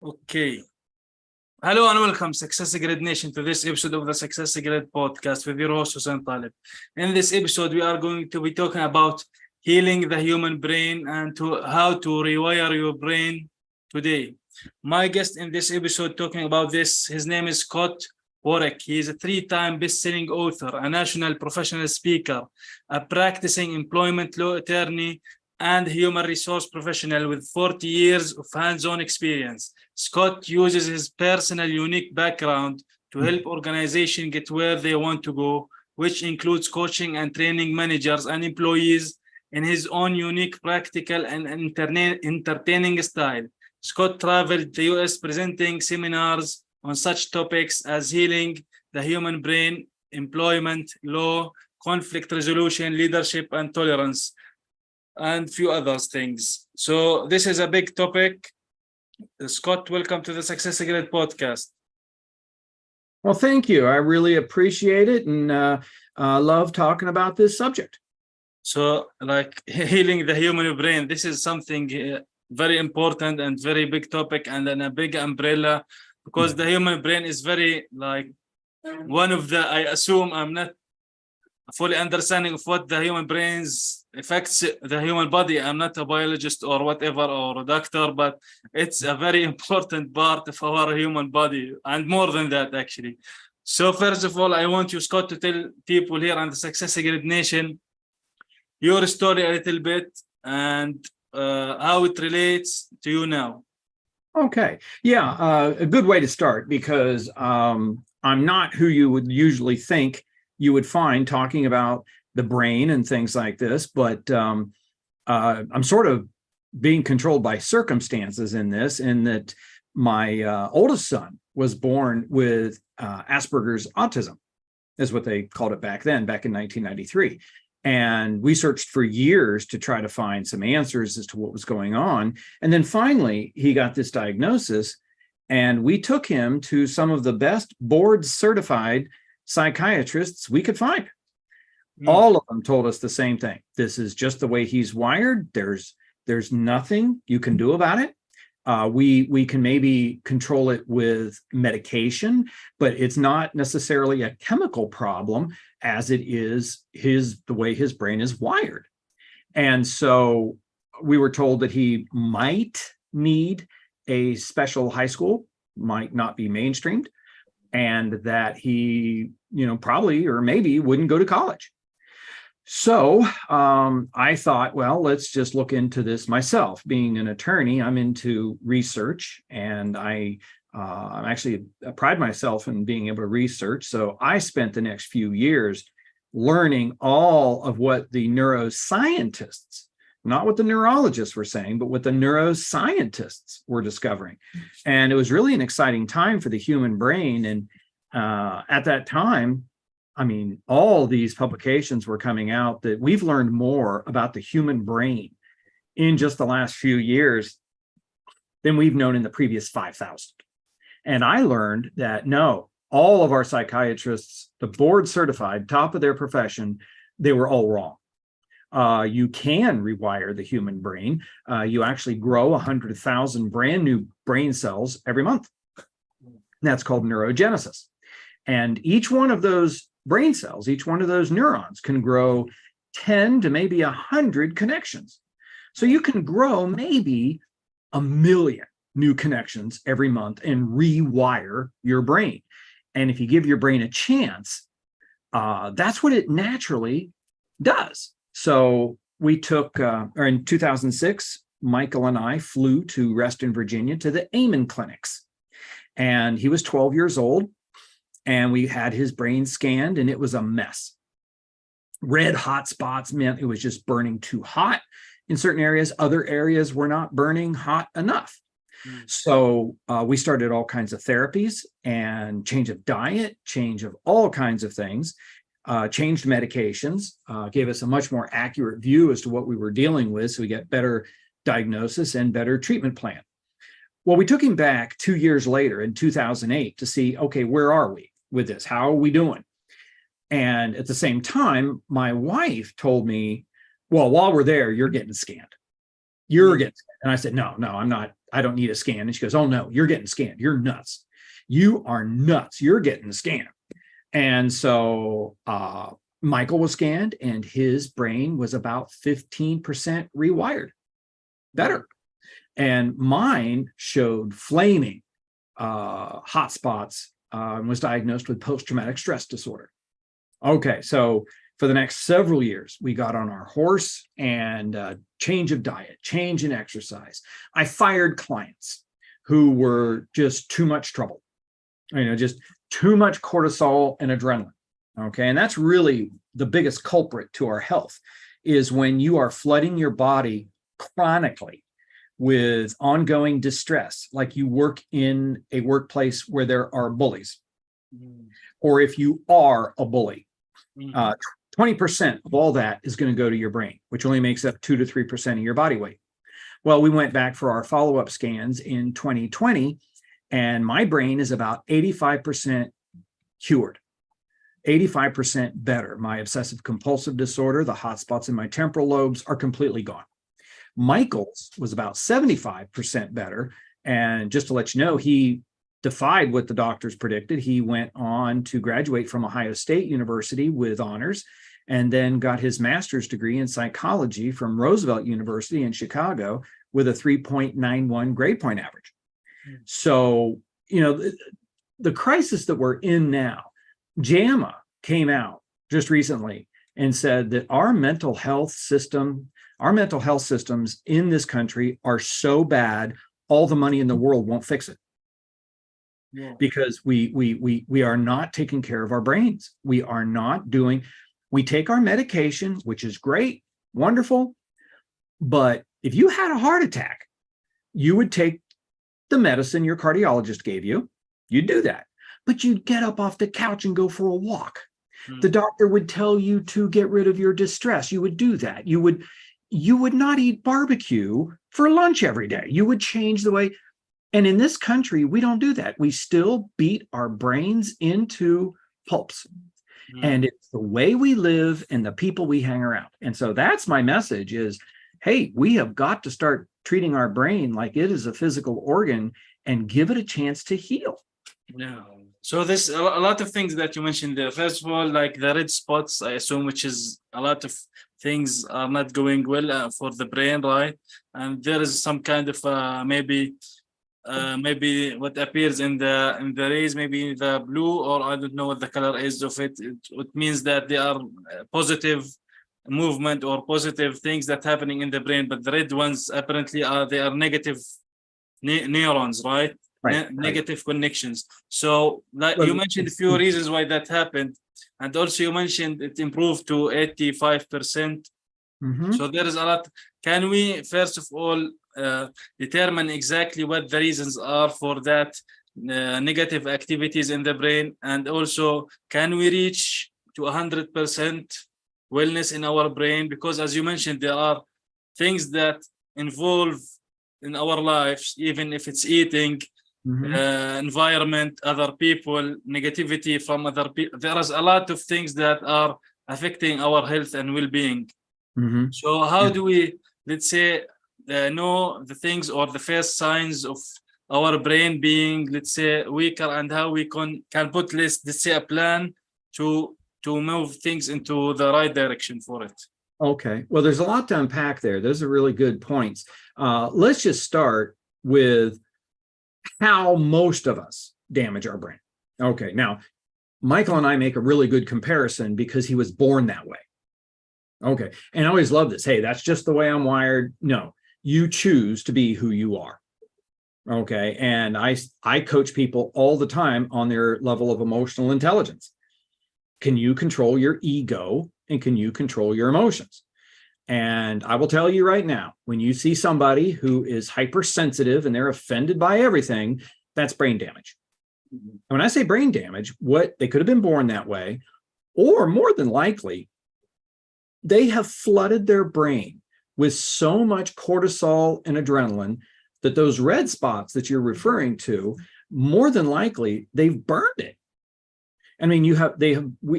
Okay. Hello and welcome, SuccessGrid Nation, to this episode of the SuccessGrid podcast with your host, Hussein Talib. In this episode, we are going to be talking about healing the human brain and how to rewire your brain today. My guest in this episode talking about this, his name is Scott Warrick. He is a 3-time best-selling author, a national professional speaker, a practicing employment law attorney, and human resource professional with 40 years of hands-on experience. Scott uses his personal unique background to help organizations get where they want to go, which includes coaching and training managers and employees in his own unique, practical, and entertaining style. Scott traveled the US presenting seminars on such topics as healing the human brain, employment law, conflict resolution, leadership, and tolerance, and few other things. So this is a big topic. Scott, welcome to the SuccessGrid podcast. Well, thank you. I really appreciate it and love talking about this subject. So, like healing the human brain, this is something very important and very big topic, and then a big umbrella, because the human brain is very like one of the, I assume I'm not fully understanding of what the human brains affects the human body. I'm not a biologist or whatever or a doctor, but it's a very important part of our human body, and more than that actually. So first of all, I want you, Scott, to tell people here on the SuccessGrid Nation your story a little bit and how it relates to you now. Okay. Yeah, a good way to start, because I'm not who you would usually think you would find talking about the brain and things like this, but I'm sort of being controlled by circumstances in this, in that my oldest son was born with Asperger's autism, is what they called it back then, back in 1993. And we searched for years to try to find some answers as to what was going on. And then finally, he got this diagnosis, and we took him to some of the best board certified psychiatrists we could find. All of them told us the same thing. This is just the way he's wired. There's nothing you can do about it. We can maybe control it with medication, but it's not necessarily a chemical problem, as it is the way his brain is wired. And so we were told that he might need a special high school, might not be mainstreamed, and that he, probably or maybe wouldn't go to college. So I thought, well, let's just look into this myself. Being an attorney, I'm into research, and I actually pride myself in being able to research. So I spent the next few years learning all of what the neuroscientists, not what the neurologists were saying, but what the neuroscientists were discovering. And it was really an exciting time for the human brain. And at that time, I mean, all these publications were coming out that we've learned more about the human brain in just the last few years than we've known in the previous 5,000. And I learned that no, all of our psychiatrists, the board certified, top of their profession, they were all wrong. You can rewire the human brain. You actually grow 100,000 brand new brain cells every month. That's called neurogenesis. And each one of those brain cells, each one of those neurons can grow 10 to maybe 100 connections. So you can grow maybe 1 million new connections every month and rewire your brain. And if you give your brain a chance, that's what it naturally does. So we took, in 2006, Michael and I flew to Reston, Virginia, to the Amen clinics. And he was 12 years old. And we had his brain scanned, and it was a mess. Red hot spots meant it was just burning too hot in certain areas. Other areas were not burning hot enough. So we started all kinds of therapies and change of diet, change of all kinds of things, changed medications, gave us a much more accurate view as to what we were dealing with, so we get better diagnosis and better treatment plan. Well, we took him back 2 years later in 2008 to see, okay, where are we with this? How are we doing? And at the same time, my wife told me, well, while we're there, you're getting scanned. You're getting scanned. And I said, no, I'm not. I don't need a scan. And she goes, oh, no, you're getting scanned. You're nuts. You are nuts. You're getting scanned. And so Michael was scanned and his brain was about 15% rewired, better. And mine showed flaming hot spots and was diagnosed with post-traumatic stress disorder. Okay, so for the next several years, we got on our horse and change of diet, change in exercise. I fired clients who were just too much trouble, just too much cortisol and adrenaline. Okay, and that's really the biggest culprit to our health is when you are flooding your body chronically with ongoing distress, like you work in a workplace where there are bullies, or if you are a bully, 20% of all that is going to go to your brain, which only makes up 2 to 3% of your body weight. Well, we went back for our follow-up scans in 2020, and my brain is about 85% cured, 85% better. My obsessive compulsive disorder, the hot spots in my temporal lobes are completely gone. Michael's was about 75% better. And just to let you know, he defied what the doctors predicted. He went on to graduate from Ohio State University with honors and then got his master's degree in psychology from Roosevelt University in Chicago with a 3.91 grade point average. So, the crisis that we're in now, JAMA came out just recently and said that our mental health systems in this country are so bad, all the money in the world won't fix it. Yeah. Because we are not taking care of our brains. We take our medication, which is great, wonderful. But if you had a heart attack, you would take the medicine your cardiologist gave you. You'd do that. But you'd get up off the couch and go for a walk. The doctor would tell you to get rid of your distress. You would do that. You would not eat barbecue for lunch every day. You would change the way. And in this country, we don't do that. We still beat our brains into pulps. And it's the way we live and the people we hang around. And so that's my message is, hey, we have got to start treating our brain like it is a physical organ and give it a chance to heal. Yeah. So there's a lot of things that you mentioned there. First of all, like the red spots, I assume, which is a lot of things are not going well for the brain, right? And there is some kind of maybe what appears in the rays, maybe the blue, or I don't know what the color is of it. It means that they are positive movement or positive things that happening in the brain, but the red ones apparently they are negative neurons, right? Negative connections. So like you mentioned a few reasons why that happened, and also you mentioned it improved to 85%. So there is a lot. Can we first of all determine exactly what the reasons are for that negative activities in the brain, and also can we reach to 100% wellness in our brain? Because as you mentioned, there are things that involve in our lives, even if it's eating, environment, other people, negativity from other people. There is a lot of things that are affecting our health and well-being. So how do we, let's say, know the things or the first signs of our brain being, let's say, weaker, and how we can put, let's say, a plan to move things into the right direction for it? Okay. Well, there's a lot to unpack there. Those are really good points. Let's just start with how most of us damage our brain. Okay. Now, Michael and I make a really good comparison because he was born that way. Okay. And I always love this. Hey, that's just the way I'm wired. No, you choose to be who you are. Okay. And I coach people all the time on their level of emotional intelligence. Can you control your ego and can you control your emotions? And I will tell you right now, when you see somebody who is hypersensitive and they're offended by everything, that's brain damage. And when I say brain damage, they could have been born that way, or more than likely, they have flooded their brain with so much cortisol and adrenaline that those red spots that you're referring to, more than likely, they've burned it. I mean,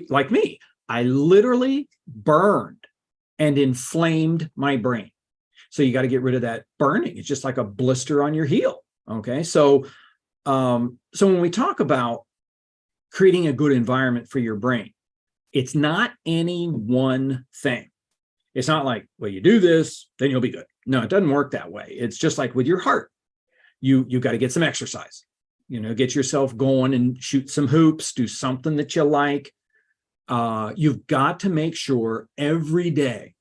like me, I literally burned and inflamed my brain. So you got to get rid of that burning. It's just like a blister on your heel. Okay. So when we talk about creating a good environment for your brain, it's not any one thing. It's not like, well, you do this, then you'll be good. No, it doesn't work that way. It's just like with your heart. You got to get some exercise, get yourself going and shoot some hoops, do something that you like. You've got to make sure every day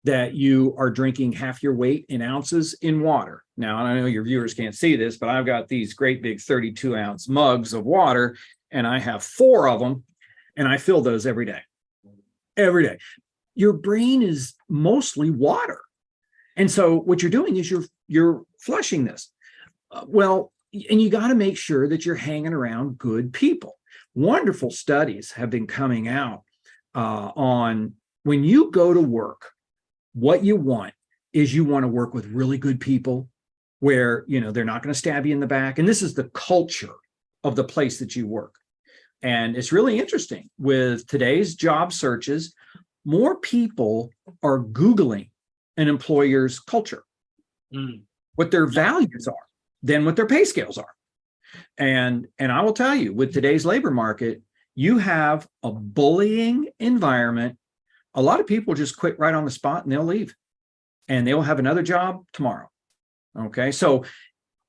that you are drinking half your weight in ounces in water. Now, I know your viewers can't see this, but I've got these great big 32-ounce mugs of water, and I have 4 of them, and I fill those every day. Every day. Your brain is mostly water. And so what you're doing is you're flushing this. And you got to make sure that you're hanging around good people. Wonderful studies have been coming out on when you go to work, what you want is you want to work with really good people where, they're not going to stab you in the back. And this is the culture of the place that you work. And it's really interesting with today's job searches, more people are Googling an employer's culture, what their values are, than what their pay scales are. And I will tell you, with today's labor market, you have a bullying environment. A lot of people just quit right on the spot and they'll leave and they'll have another job tomorrow. Okay. So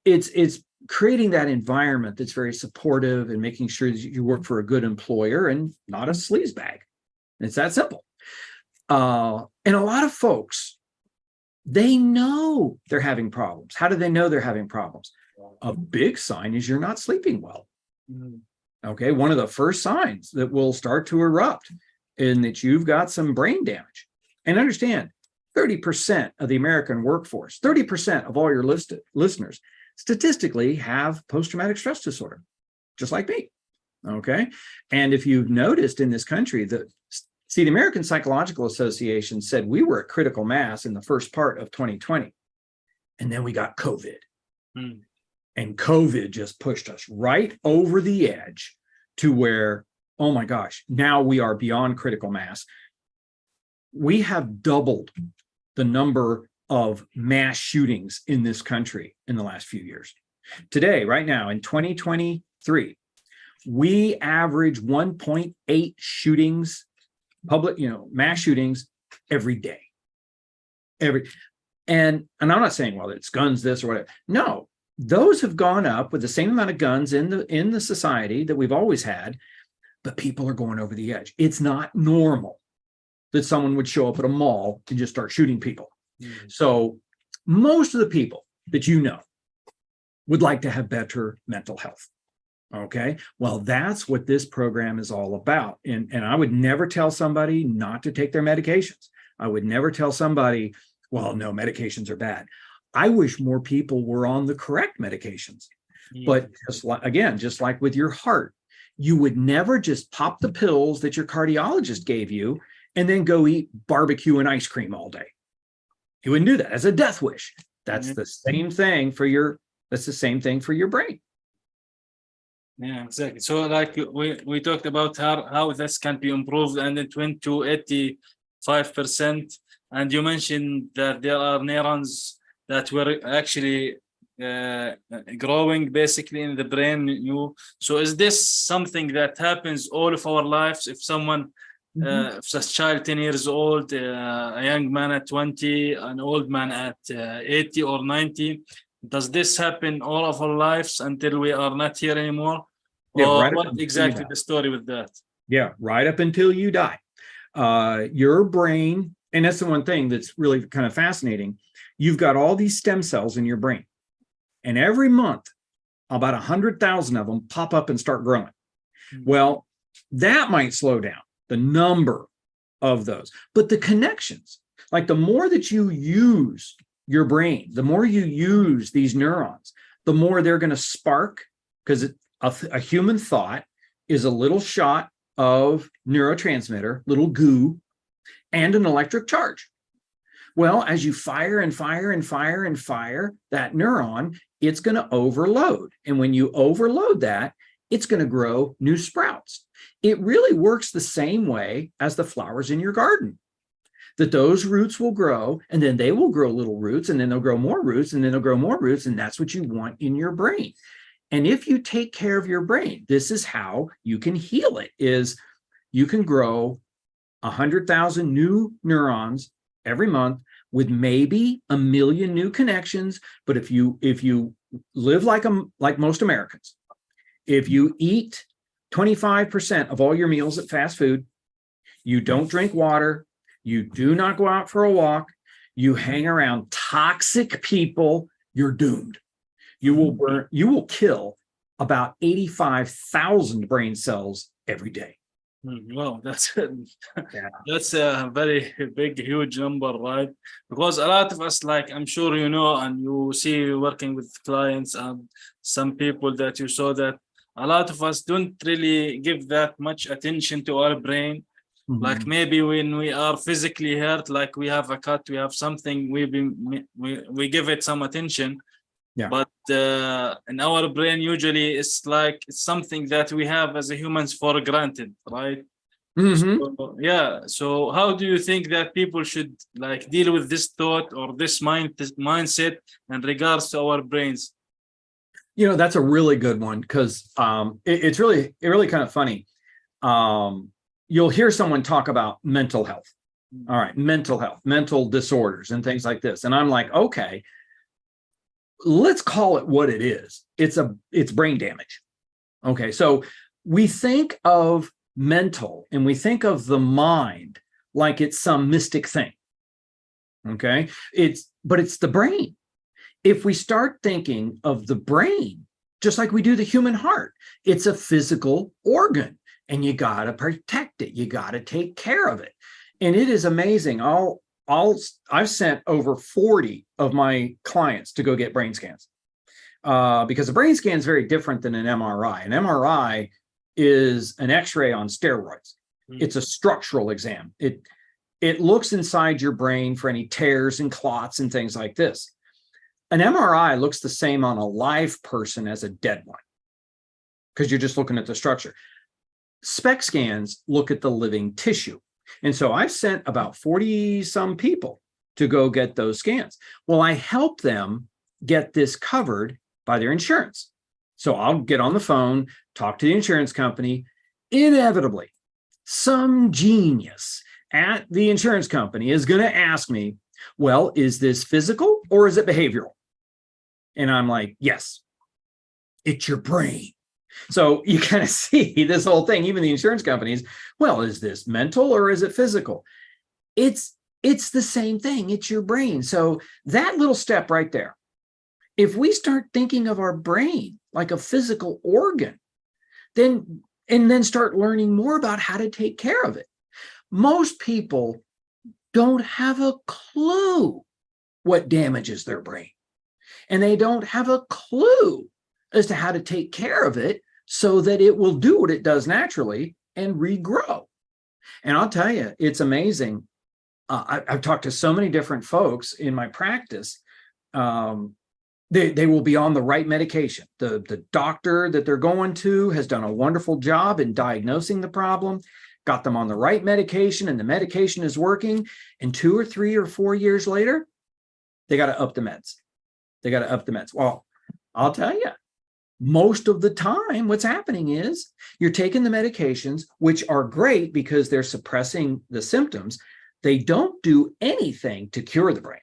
it's creating that environment that's very supportive and making sure that you work for a good employer and not a sleazebag. It's that simple. And a lot of folks, they know they're having problems. How do they know they're having problems? A big sign is you're not sleeping well. Okay. One of the first signs that will start to erupt in that you've got some brain damage. And understand, 30% of the American workforce, 30% of all your listeners statistically have post-traumatic stress disorder, just like me. Okay. And if you've noticed in this country, the American Psychological Association said we were at critical mass in the first part of 2020. And then we got COVID. And COVID just pushed us right over the edge to where, oh my gosh, now we are beyond critical mass. We have doubled the number of mass shootings in this country in the last few years. Today, right now, in 2023, we average 1.8 shootings, mass shootings every day. And I'm not saying, well, it's guns, this or whatever. No, those have gone up with the same amount of guns in the society that we've always had, but people are going over the edge. It's not normal that someone would show up at a mall and just start shooting people. So most of the people that would like to have better mental health. Okay. Well, that's what this program is all about. And I would never tell somebody not to take their medications. I would never tell somebody, well, no, medications are bad. I wish more people were on the correct medications. But just like with your heart, you would never just pop the pills that your cardiologist gave you and then go eat barbecue and ice cream all day. You wouldn't do that as a death wish. That's the same thing for your brain. Yeah, exactly. So like we talked about how this can be improved and it went to 85%. And you mentioned that there are neurons that were actually growing basically in the brain. So is this something that happens all of our lives? If someone, if a child 10 years old, a young man at 20, an old man at 80 or 90, does this happen all of our lives until we are not here anymore? Or what exactly the story with that? Yeah, right up until you die. Your brain, and that's the one thing that's really kind of fascinating. You've got all these stem cells in your brain. And every month, about 100,000 of them pop up and start growing. Well, that might slow down the number of those. But the connections, like the more that you use your brain, the more you use these neurons, the more they're going to spark, because a human thought is a little shot of neurotransmitter, little goo, and an electric charge. Well, as you fire and fire and fire and fire that neuron, it's going to overload. And when you overload that, it's going to grow new sprouts. It really works the same way as the flowers in your garden. that those roots will grow, and then they will grow little roots, and then they'll grow more roots, and then they'll grow more roots, and that's what you want in your brain. And if you take care of your brain, this is how you can heal it, is you can grow 100,000 new neurons every month with maybe 1 million new connections. But if you live like most Americans, if you eat 25% of all your meals at fast food, you don't drink water, you do not go out for a walk, you hang around toxic people, you're doomed. You will kill about 85,000 brain cells every day. Wow, that's a very big, huge number, right? Because a lot of us, like I'm sure you know, and you see working with clients and some people that you saw, that a lot of us don't really give that much attention to our brain. Like maybe when we are physically hurt, like we have a cut, we have something, we give it some attention. Yeah. But in our brain, usually it's like it's something that we have as a humans for granted, right? So, yeah. So how do you think that people should like deal with this thought or this mindset in regards to our brains? That's a really good one, because it's really kind of funny. You'll hear someone talk about mental health. All right, mental health, mental disorders and things like this. And I'm like, okay, let's call it what it is. It's brain damage. Okay, so we think of mental and we think of the mind like it's some mystic thing. Okay, but it's the brain. If we start thinking of the brain just like we do the human heart, it's a physical organ, and you got to protect it. You got to take care of it. And it is amazing. I've sent over 40 of my clients to go get brain scans, because a brain scan is very different than an MRI. An MRI is an X-ray on steroids. It's a structural exam. It looks inside your brain for any tears and clots and things like this. An MRI looks the same on a live person as a dead one, because you're just looking at the structure. SPECT scans look at the living tissue. And so I've sent about 40 some people to go get those scans. Well, I help them get this covered by their insurance. So I'll get on the phone, talk to the insurance company. Inevitably, some genius at the insurance company is going to ask me, well, is this physical or is it behavioral? And I'm like, yes, it's your brain. So you kind of see this whole thing, even the insurance companies, well, is this mental or is it physical? It's the same thing. It's your brain. So that little step right there, if we start thinking of our brain like a physical organ, then start learning more about how to take care of it. Most people don't have a clue what damages their brain, and they don't have a clue as to how to take care of it so that it will do what it does naturally and regrow. And I'll tell you, it's amazing. I've talked to so many different folks in my practice. They will be on the right medication. The doctor that they're going to has done a wonderful job in diagnosing the problem, got them on the right medication, and the medication is working. And 2 or 3 or 4 years later, they got to up the meds. Well, I'll tell you, most of the time, what's happening is you're taking the medications, which are great because they're suppressing the symptoms. They don't do anything to cure the brain.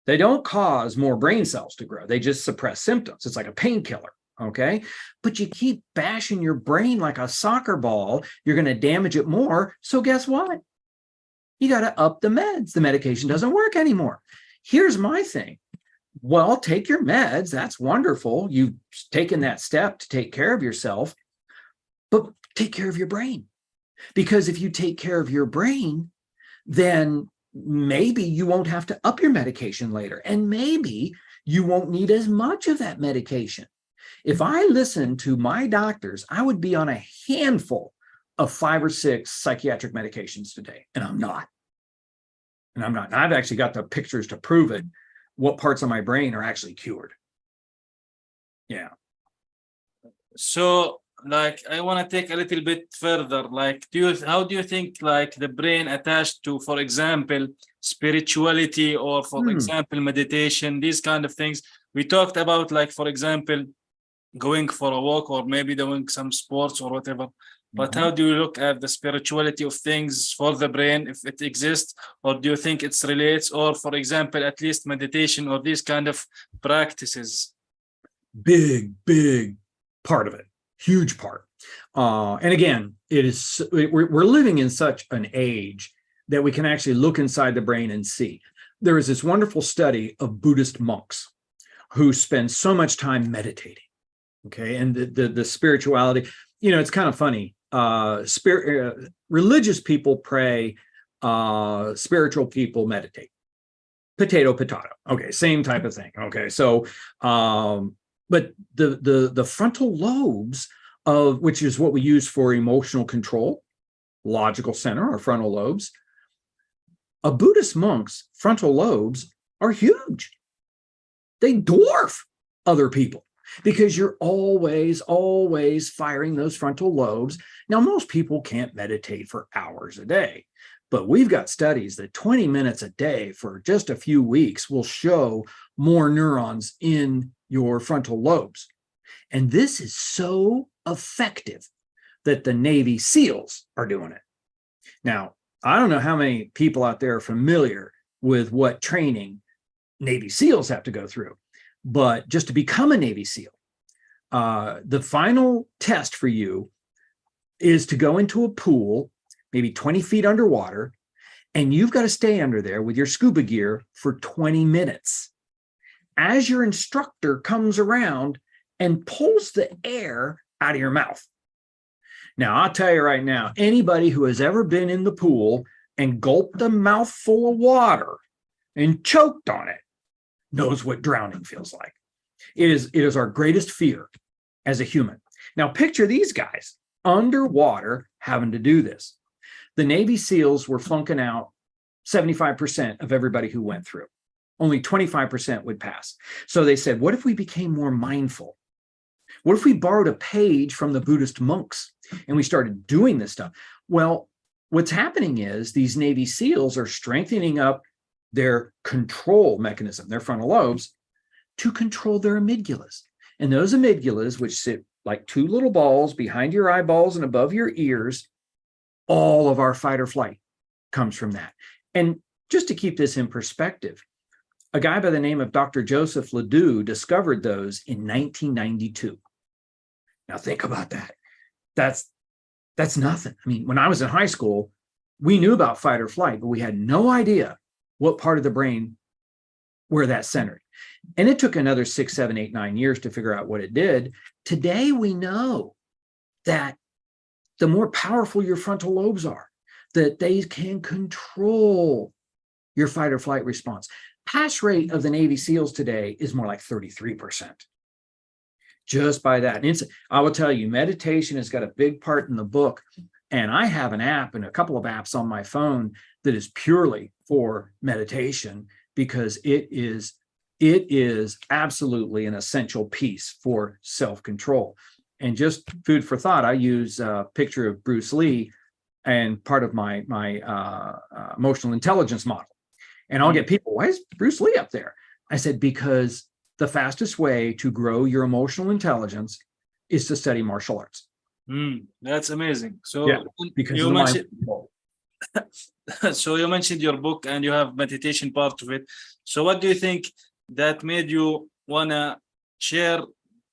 They don't cause more brain cells to grow. They just suppress symptoms. It's like a painkiller, okay? But you keep bashing your brain like a soccer ball, you're going to damage it more. So guess what? You got to up the meds. The medication doesn't work anymore. Here's my thing. Well, take your meds. That's wonderful. You've taken that step to take care of yourself, but take care of your brain. Because if you take care of your brain, then maybe you won't have to up your medication later. And maybe you won't need as much of that medication. If I listened to my doctors, I would be on a handful of 5 or 6 psychiatric medications today. And I'm not. And I've actually got the pictures to prove it, what parts of my brain are actually cured. Yeah. So like I want to take a little bit further. Like, how do you think like the brain attached to, for example, spirituality or for example, meditation, these kind of things? We talked about like, for example, going for a walk or maybe doing some sports or whatever. But how do you look at the spirituality of things for the brain, if it exists, or do you think it's relates, or for example, at least meditation or these kind of practices? Big part of it, huge part. And again, we're living in such an age that we can actually look inside the brain and see. There is this wonderful study of Buddhist monks who spend so much time meditating. Okay, and the spirituality, it's kind of funny. Religious people pray, spiritual people meditate. Potato. Okay, same type of thing. Okay, so but the frontal lobes of which is what we use for emotional control, logical center, or frontal lobes. A Buddhist monk's frontal lobes are huge. They dwarf other people, because you're always firing those frontal lobes. Now, most people can't meditate for hours a day, but we've got studies that 20 minutes a day for just a few weeks will show more neurons in your frontal lobes. And this is so effective that the Navy SEALs are doing it. Now, I don't know how many people out there are familiar with what training Navy SEALs have to go through. But just to become a Navy SEAL, the final test for you is to go into a pool, maybe 20 feet underwater, and you've got to stay under there with your scuba gear for 20 minutes. As your instructor comes around and pulls the air out of your mouth. Now, I'll tell you right now, anybody who has ever been in the pool and gulped a mouthful of water and choked on it knows what drowning feels like. It is our greatest fear as a human. Now, picture these guys underwater having to do this. The Navy SEALs were flunking out 75% of everybody who went through. Only 25% would pass. So they said, what if we became more mindful? What if we borrowed a page from the Buddhist monks and we started doing this stuff? Well, what's happening is these Navy SEALs are strengthening up their control mechanism, their frontal lobes, to control their amygdalas. And those amygdalas, which sit like two little balls behind your eyeballs and above your ears, all of our fight or flight comes from that. And just to keep this in perspective, a guy by the name of Dr. Joseph Ledoux discovered those in 1992. Now think about that. That's nothing. I mean, when I was in high school, we knew about fight or flight, but we had no idea what part of the brain where that's centered. And it took another 6, 7, 8, 9 years to figure out what it did. Today, we know that the more powerful your frontal lobes are, that they can control your fight or flight response. Pass rate of the Navy SEALs today is more like 33%. Just by that. And I will tell you, meditation has got a big part in the book. And I have an app and a couple of apps on my phone that is purely for meditation, because it is absolutely an essential piece for self-control. And just food for thought, I use a picture of Bruce Lee and part of my emotional intelligence model. And I'll get people, why is Bruce Lee up there? I said, because the fastest way to grow your emotional intelligence is to study martial arts. That's amazing. So yeah, because you mentioned, so you mentioned your book and you have meditation part of it. So what do you think that made you wanna share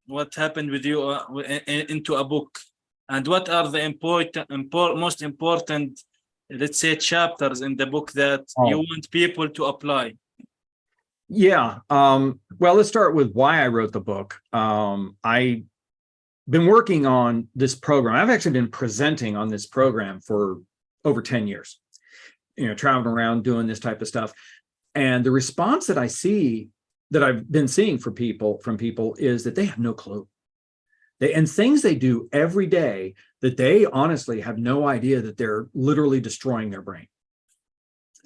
what happened with you into a book? And what are the most important, let's say, chapters in the book that you want people to apply? Yeah. Well, let's start with why I wrote the book. I've been working on this program. I've actually been presenting on this program for over 10 years, traveling around doing this type of stuff. And the response that I've been seeing from people is that they have no clue. And things they do every day that they honestly have no idea that they're literally destroying their brain.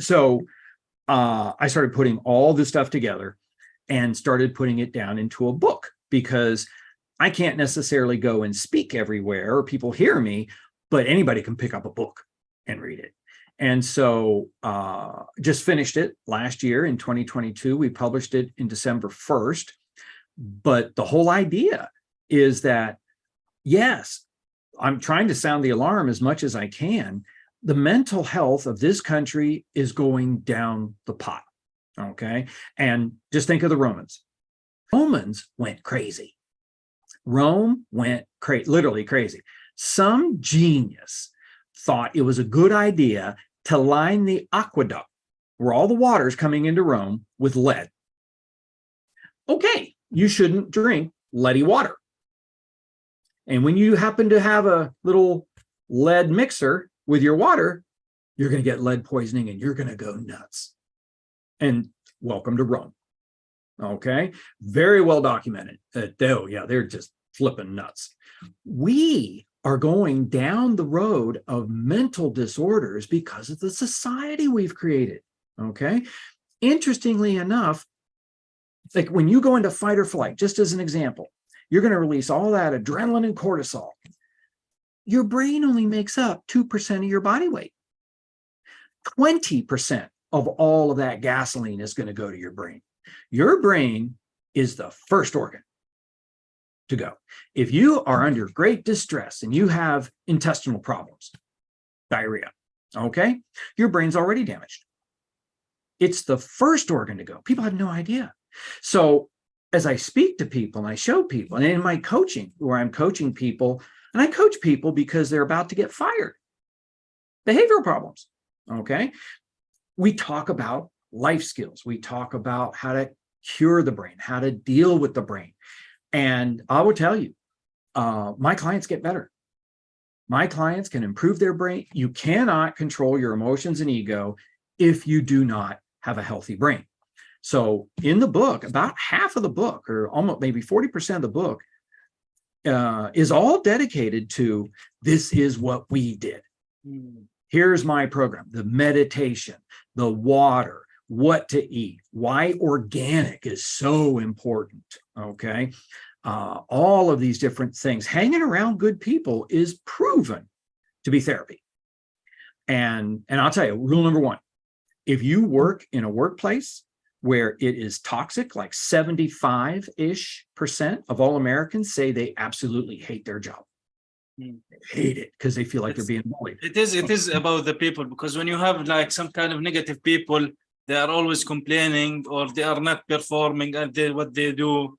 So I started putting all this stuff together and started putting it down into a book, because I can't necessarily go and speak everywhere or people hear me, but anybody can pick up a book and read it. And so just finished it last year in 2022. We published it in December 1st. But the whole idea is that, yes, I'm trying to sound the alarm as much as I can. The mental health of this country is going down the pot. Okay. And just think of the Romans. Romans went crazy. Rome went literally crazy. Some genius thought it was a good idea to line the aqueduct where all the water is coming into Rome with lead. Okay, you shouldn't drink leady water. And when you happen to have a little lead mixer with your water, you're going to get lead poisoning and you're going to go nuts. And welcome to Rome. Okay, very well documented. They're just flipping nuts. We are going down the road of mental disorders because of the society we've created. Okay, interestingly enough, like when you go into fight or flight, just as an example, you're going to release all that adrenaline and cortisol. Your brain only makes up 2% of your body weight. 20% of all of that gasoline is going to go to your brain. Your brain is the first organ to go. If you are under great distress and you have intestinal problems, diarrhea, okay, your brain's already damaged. It's the first organ to go. People have no idea. So as I speak to people and I show people, and in my coaching, where I'm coaching people, and I coach people because they're about to get fired, behavioral problems, okay? We talk about life skills. We talk about how to cure the brain, how to deal with the brain. And I will tell you, my clients get better. My clients can improve their brain. You cannot control your emotions and ego if you do not have a healthy brain. So in the book, about half of the book, or almost maybe 40% of the book, is all dedicated to this is what we did. Here's my program, the meditation, the water, what to eat, why organic is so important, okay? All of these different things. Hanging around good people is proven to be therapy. And I'll tell you, rule number one, if you work in a workplace where it is toxic, like 75-ish% of all Americans say they absolutely hate their job. They hate it because they feel like they're being bullied. It is about the people, because when you have like some kind of negative people, they are always complaining or they are not performing at what they do.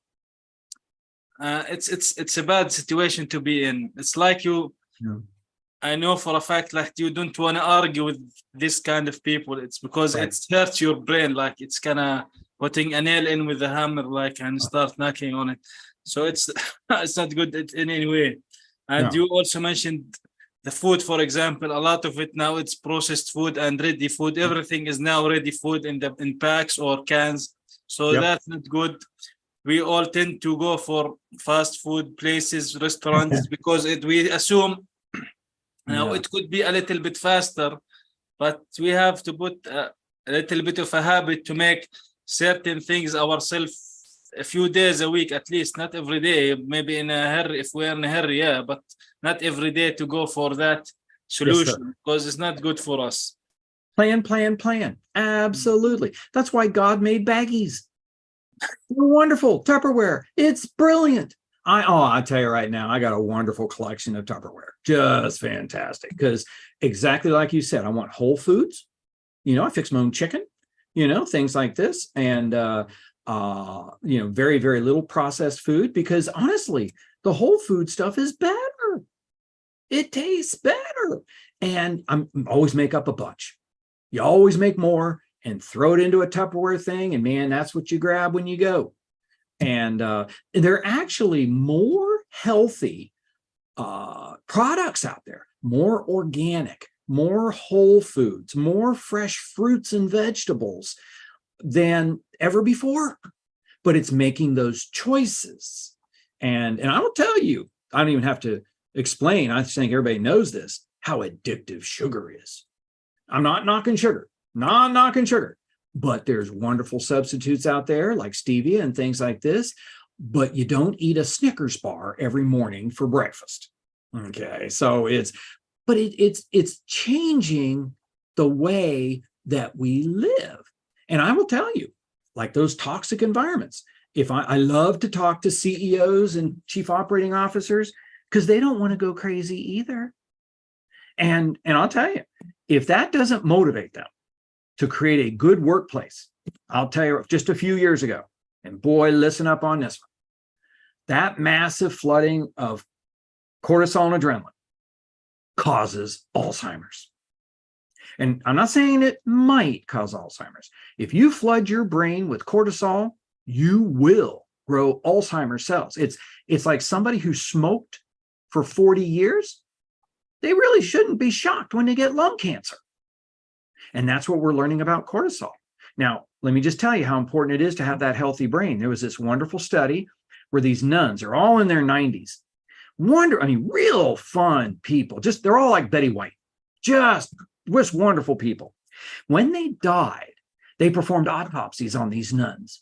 It's a bad situation to be in. It's like you, I know for a fact, like you don't want to argue with this kind of people. It's because it hurts your brain, like it's kind of putting a nail in with a hammer, like, and start knocking on it. So it's it's not good in any way. And you also mentioned the food, for example. A lot of it now it's processed food and ready food. Everything is now ready food in packs or cans. So that's not good. We all tend to go for fast food places, restaurants, because we assume now it could be a little bit faster, but we have to put a little bit of a habit to make certain things ourselves a few days a week at least, not every day, maybe in a hurry, if we're in a hurry, but not every day to go for that solution, because it's not good for us. Plan. Absolutely. That's why God made baggies. They're wonderful. Tupperware. It's brilliant. I tell you right now, I got a wonderful collection of Tupperware. Just fantastic. Because exactly like you said, I want whole foods. I fix my own chicken, things like this. And, very, very little processed food, because honestly, the whole food stuff is better. It tastes better. And I'm always make up a bunch. You always make more and throw it into a Tupperware thing. And man, that's what you grab when you go. And there are actually more healthy products out there, more organic, more whole foods, more fresh fruits and vegetables than ever before. But it's making those choices. And I will tell you, I don't even have to explain, I think everybody knows this, how addictive sugar is. I'm not knocking sugar, but there's wonderful substitutes out there like stevia and things like this. but you don't eat a Snickers bar every morning for breakfast. Okay, so it's changing the way that we live. And I will tell you, like those toxic environments, if I love to talk to CEOs and chief operating officers because they don't want to go crazy either. And I'll tell you, if that doesn't motivate them to create a good workplace, I'll tell you, just a few years ago, and boy, listen up on this one, that massive flooding of cortisol and adrenaline causes Alzheimer's. And I'm not saying it might cause Alzheimer's. If you flood your brain with cortisol, you will grow Alzheimer's cells. It's like somebody who smoked for 40 years. They really shouldn't be shocked when they get lung cancer. And that's what we're learning about cortisol. Now, let me just tell you how important it is to have that healthy brain. There was this wonderful study where these nuns are all in their 90s. Real fun people. They're all like Betty White. Just wonderful people. When they died, they performed autopsies on these nuns.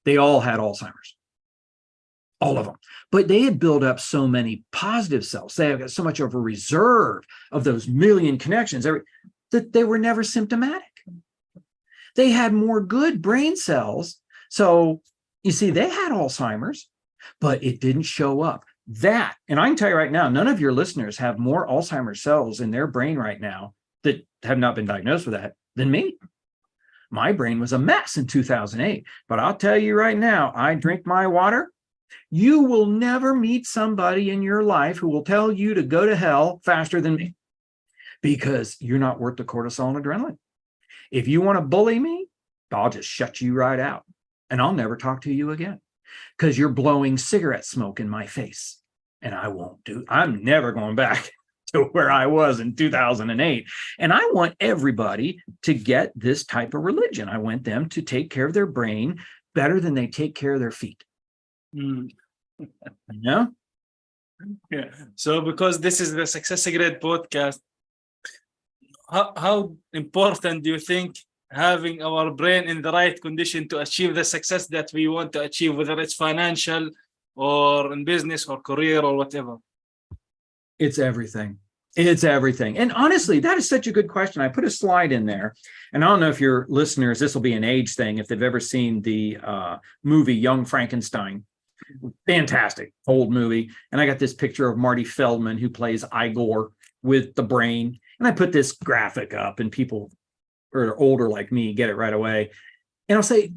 They all had Alzheimer's. All of them. But they had built up so many positive cells. They had got so much of a reserve of those million connections that they were never symptomatic. They had more good brain cells. So you see, they had Alzheimer's, but it didn't show up. And I can tell you right now, none of your listeners have more Alzheimer's cells in their brain right now that have not been diagnosed with that than me. My brain was a mess in 2008, but I'll tell you right now, I drink my water. You will never meet somebody in your life who will tell you to go to hell faster than me because you're not worth the cortisol and adrenaline. If you want to bully me, I'll just shut you right out and I'll never talk to you again because you're blowing cigarette smoke in my face and I'm never going back to where I was in 2008. And I want everybody to get this type of religion. I want them to take care of their brain better than they take care of their feet. Mm. Yeah. So because this is the SuccessGrid podcast, how important do you think having our brain in the right condition to achieve the success that we want to achieve, whether it's financial or in business or career or whatever? It's everything. It's everything. And honestly, that is such a good question. I put a slide in there, and I don't know if your listeners, this will be an age thing, if they've ever seen the movie Young Frankenstein. Fantastic old movie. And I got this picture of Marty Feldman, who plays Igor, with the brain. And I put this graphic up, and people who are older like me get it right away. And I'll say,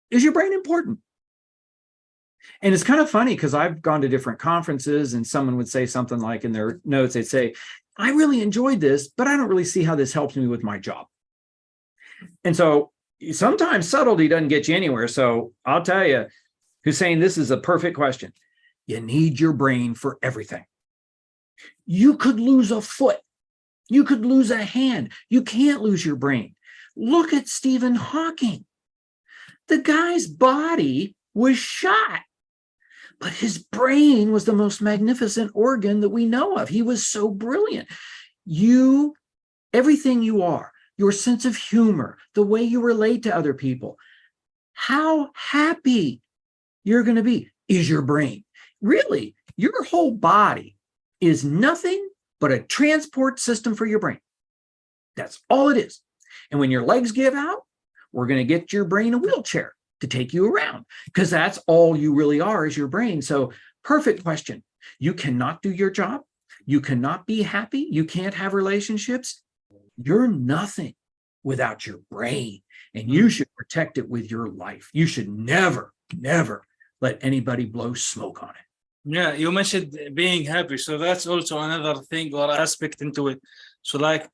is your brain important? And it's kind of funny because I've gone to different conferences and someone would say something like in their notes, they'd say, I really enjoyed this, but I don't really see how this helps me with my job. And so sometimes subtlety doesn't get you anywhere. So I'll tell you, Hussein, this is a perfect question. You need your brain for everything. You could lose a foot. You could lose a hand. You can't lose your brain. Look at Stephen Hawking. The guy's body was shot, but his brain was the most magnificent organ that we know of. He was so brilliant. Everything you are, your sense of humor, the way you relate to other people, how happy you're going to be is your brain. Really, your whole body is nothing but a transport system for your brain. That's all it is. And when your legs give out, we're going to get your brain a wheelchair to take you around because that's all you really are is your brain. So perfect question. You cannot do your job. You cannot be happy. You can't have relationships. You're nothing without your brain, and you should protect it with your life. You should never, never let anybody blow smoke on it. Yeah, you mentioned being happy. So that's also another thing or aspect into it. So like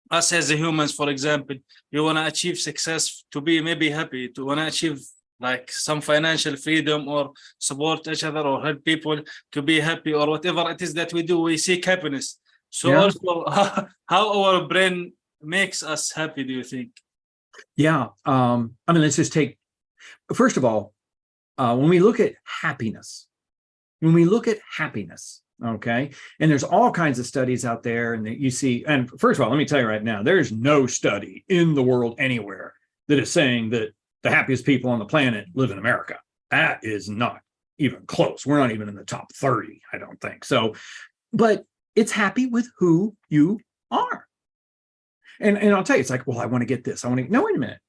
us as humans, for example, you want to achieve success to be maybe happy, to want to achieve like some financial freedom or support each other or help people to be happy or whatever it is that we do, we seek happiness. So also how our brain makes us happy, do you think? Yeah. Let's just take, first of all, when we look at happiness, okay, and there's all kinds of studies out there and that you see, and first of all, let me tell you right now, there's no study in the world anywhere that is saying that the happiest people on the planet live in America. That is not even close. We're not even in the top 30, I don't think. So, but it's happy with who you are. And I'll tell you, it's like, well, I want to get this. I want to, no, wait a minute.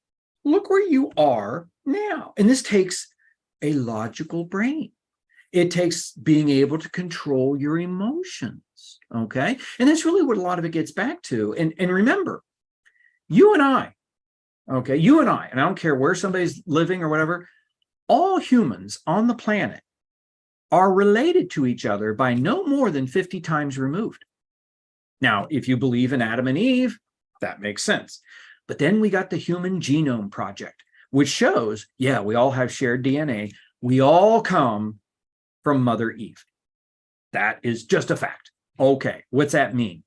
Look where you are now. And this takes a logical brain. It takes being able to control your emotions. Okay. And that's really what a lot of it gets back to. And remember, you and I, okay, you and I don't care where somebody's living or whatever, all humans on the planet are related to each other by no more than 50 times removed. Now, if you believe in Adam and Eve, that makes sense. But then we got the Human Genome Project, which shows, yeah, we all have shared DNA. We all come from Mother Eve. That is just a fact. Okay, what's that mean?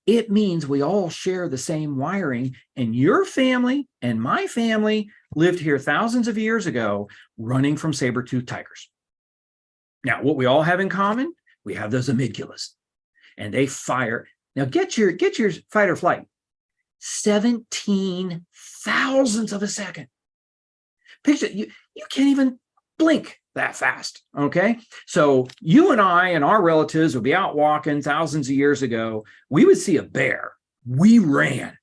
It means we all share the same wiring, and your family and my family lived here thousands of years ago running from saber-toothed tigers. Now, what we all have in common, we have those amygdalas, and they fire. Now, get your fight or flight. 17 thousandths of a second. Picture, you can't even blink that fast, okay? So you and I and our relatives would be out walking thousands of years ago. We would see a bear. We ran.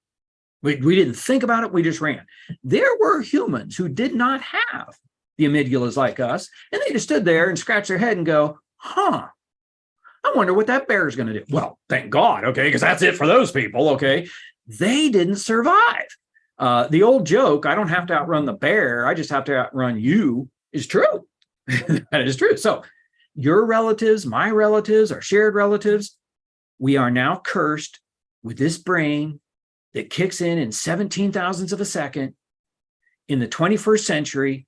We didn't think about it. We just ran. There were humans who did not have the amygdalas like us, and they just stood there and scratched their head and go, huh, I wonder what that bear is going to do. Well, thank God, okay, because that's it for those people, okay? They didn't survive. The old joke, I don't have to outrun the bear, I just have to outrun you, is true. That is true. So your relatives, my relatives, our shared relatives, we are now cursed with this brain that kicks in 17 thousandths of a second in the 21st century.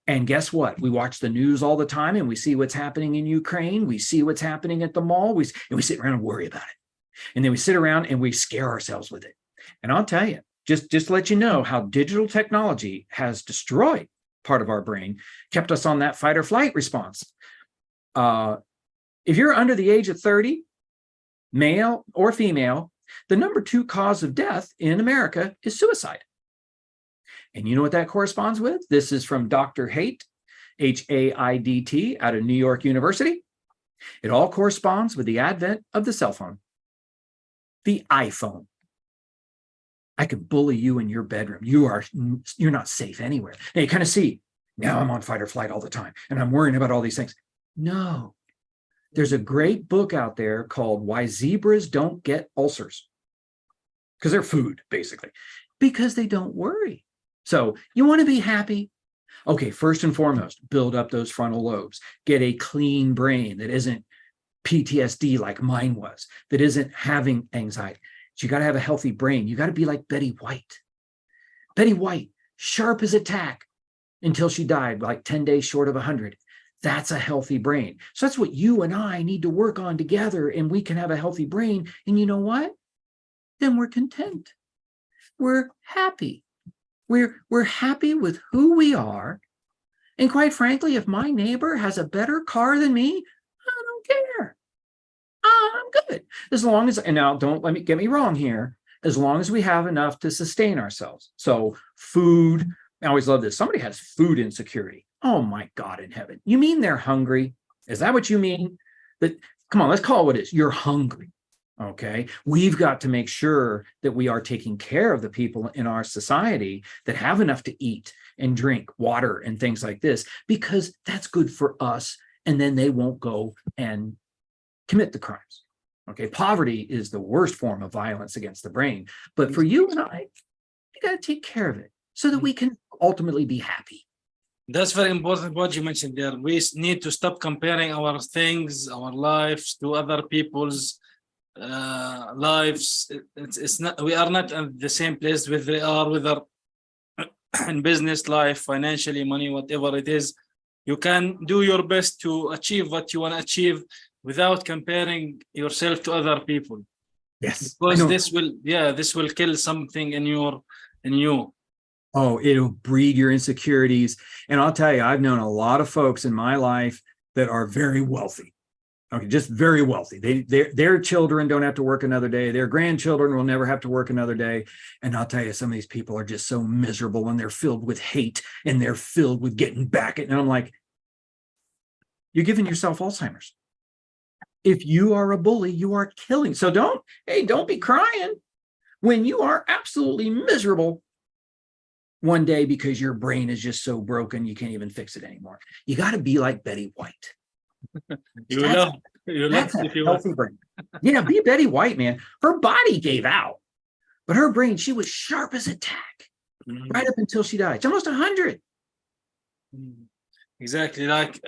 And guess what? We watch the news all the time and we see what's happening in Ukraine. We see what's happening at the mall. We sit around and worry about it. And then we sit around and we scare ourselves with it. And I'll tell you, just to let you know how digital technology has destroyed part of our brain, kept us on that fight or flight response. If you're under the age of 30, male or female, the number 2 cause of death in America is suicide. And you know what that corresponds with? This is from Dr. Haidt, Haidt, out of New York University. It all corresponds with the advent of the cell phone, the iPhone. I can bully you in your bedroom. You're not safe anywhere. And you kind of see, now I'm on fight or flight all the time, and I'm worrying about all these things. No, there's a great book out there called Why Zebras Don't Get Ulcers. Because they're food, basically. Because they don't worry. So you want to be happy? Okay, first and foremost, build up those frontal lobes. Get a clean brain that isn't PTSD like mine was, that isn't having anxiety. So you got to have a healthy brain. You got to be like Betty White. Betty White, sharp as a tack until she died, like 10 days short of 100. That's a healthy brain. So that's what you and I need to work on together, and we can have a healthy brain. And you know what? Then we're content. We're happy. We're happy with who we are. And quite frankly, if my neighbor has a better car than me, I don't care. I'm good. As long as, and now don't get me wrong here, as long as we have enough to sustain ourselves. So food, I always love this. Somebody has food insecurity. Oh my God in heaven. You mean they're hungry? Is that what you mean? That, come on, let's call it what it is. You're hungry. Okay. We've got to make sure that we are taking care of the people in our society that have enough to eat and drink water and things like this, because that's good for us. And then they won't go and commit the crimes. Okay. Poverty is the worst form of violence against the brain. But for you and I, you got to take care of it so that we can ultimately be happy. That's very important what you mentioned there. We need to stop comparing our things, our lives to other people's lives. It's not, we are not in the same place where they are, whether in business life, financially, money, whatever it is. You can do your best to achieve what you want to achieve without comparing yourself to other people. Yes, because this will kill something in you. Oh, it'll breed your insecurities. And I'll tell you, I've known a lot of folks in my life that are very wealthy. Okay, just very wealthy. Their children don't have to work another day. Their grandchildren will never have to work another day. And I'll tell you, some of these people are just so miserable, and they're filled with hate, and they're filled with getting back at. And I'm like, you're giving yourself Alzheimer's. If you are a bully, you are killing. So don't be crying when you are absolutely miserable one day because your brain is just so broken you can't even fix it anymore. You got to be like Betty White. You love That's a if you healthy brain. Yeah, be Betty White, man. Her body gave out, but her brain, she was sharp as a tack right up until she died. She's almost 100. Exactly. Like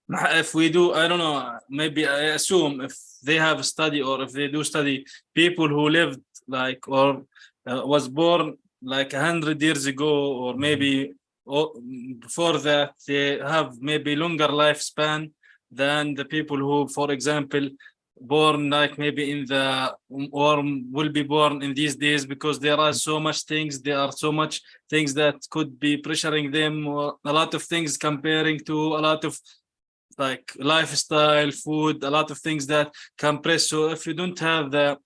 if we do, I don't know, maybe I assume if they have a study or if they do study people who lived like or was born like 100 years ago or maybe before that, they have maybe longer lifespan than the people who, for example, born like maybe in the or will be born in these days, because there are so much things, there are so much things that could be pressuring them, or a lot of things comparing to a lot of like lifestyle, food, a lot of things that compress. So if you don't have the,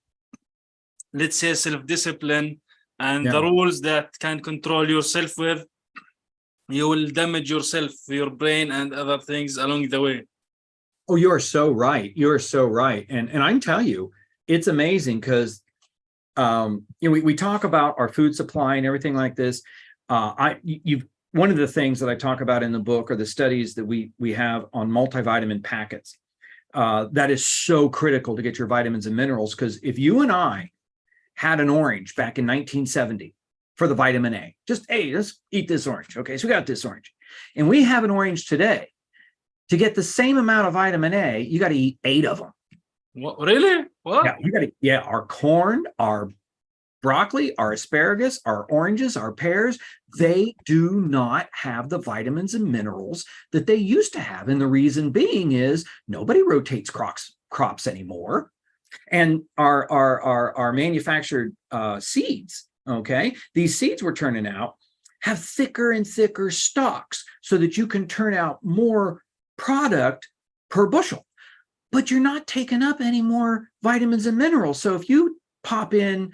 let's say, self-discipline and the rules that can control yourself with, you will damage yourself, your brain and other things along the way. Oh, you are so right. You are so right. And I can tell you, it's amazing because we talk about our food supply and everything like this. One of the things that I talk about in the book are the studies that we have on multivitamin packets. That is so critical to get your vitamins and minerals, because if you and I had an orange back in 1970 for the vitamin A, just, hey, let's eat this orange. Okay, so we got this orange. And we have an orange today. To get the same amount of vitamin A, you got to eat 8 of them. What, really? What? Yeah, you got to. Our corn, our broccoli, our asparagus, our oranges, our pears, they do not have the vitamins and minerals that they used to have. And the reason being is nobody rotates crops anymore. And our manufactured seeds, okay, these seeds we're turning out have thicker and thicker stalks so that you can turn out more product per bushel, but you're not taking up any more vitamins and minerals. So if you pop in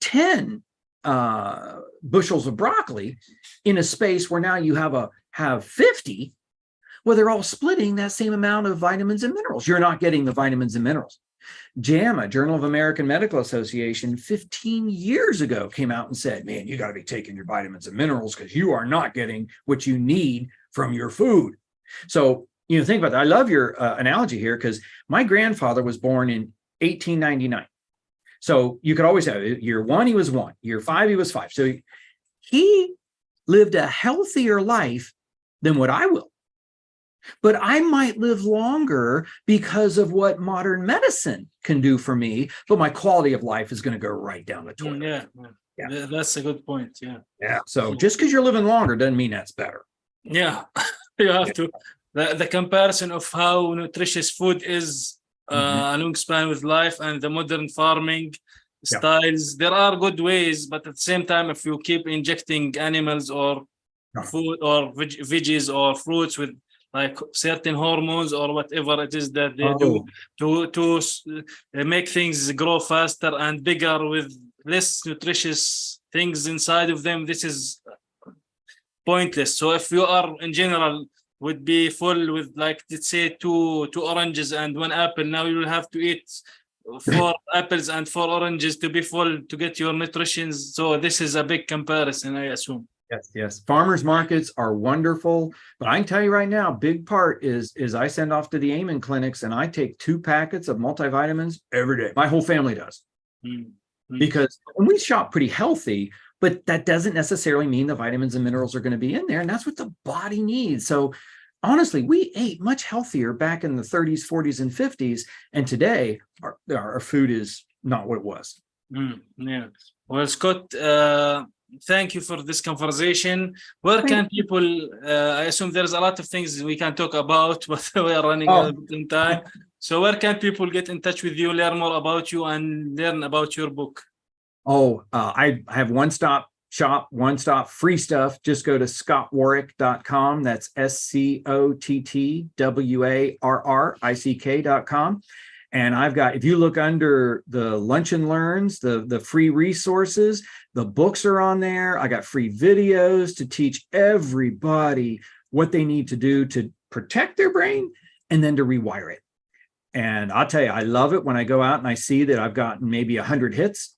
10 bushels of broccoli in a space where now you have 50, well, they're all splitting that same amount of vitamins and minerals. You're not getting the vitamins and minerals. JAMA, Journal of American Medical Association, 15 years ago came out and said, man, you got to be taking your vitamins and minerals because you are not getting what you need from your food. So think about that. I love your analogy here, because my grandfather was born in 1899. So you could always have year 1, he was 1. Year 5, he was 5. So he lived a healthier life than what I will. But I might live longer because of what modern medicine can do for me, but my quality of life is going to go right down the toilet. Yeah, that's a good point. Yeah. So just because you're living longer doesn't mean that's better. Yeah, you have to. The comparison of how nutritious food is a long span with life and the modern farming styles. There are good ways, but at the same time, if you keep injecting animals or food or veggies or fruits with like certain hormones or whatever it is that they do to make things grow faster and bigger with less nutritious things inside of them, this is pointless. So if you are in general would be full with, like, let's say two oranges and 1 apple, now you will have to eat 4 apples and 4 oranges to be full to get your nutrition. So this is a big comparison, I assume. Yes. Farmers markets are wonderful, but I can tell you right now, big part is I send off to the Amen clinics and I take 2 packets of multivitamins every day. My whole family does. Because we shop pretty healthy, but that doesn't necessarily mean the vitamins and minerals are going to be in there. And that's what the body needs. So honestly, we ate much healthier back in the 30s, 40s, and 50s. And today our food is not what it was. Yeah. Well, Scott, thank you for this conversation. Where can people, I assume there's a lot of things we can talk about, but we are running out of time. So where can people get in touch with you, learn more about you, and learn about your book? I have one-stop shop, one-stop free stuff. Just go to scottwarrick.com. That's SCOTTWARRICK.com. And I've got, if you look under the Lunch and Learns, the free resources, the books are on there. I got free videos to teach everybody what they need to do to protect their brain and then to rewire it. And I'll tell you, I love it when I go out and I see that I've gotten maybe 100 hits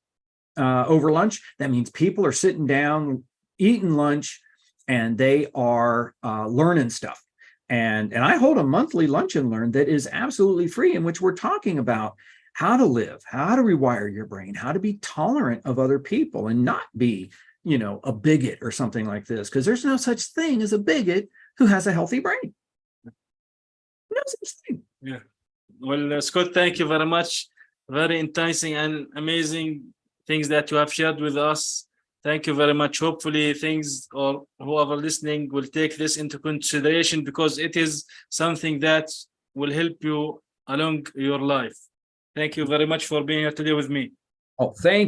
over lunch. That means people are sitting down, eating lunch, and they are learning stuff. And I hold a monthly lunch and learn that is absolutely free, in which we're talking about how to live, how to rewire your brain, how to be tolerant of other people and not be, a bigot or something like this, because there's no such thing as a bigot who has a healthy brain. No such thing. Yeah. Well, Scott, thank you very much. Very enticing and amazing things that you have shared with us. Thank you very much. Hopefully things, or whoever listening, will take this into consideration, because it is something that will help you along your life. Thank you very much for being here today with me. Oh, thank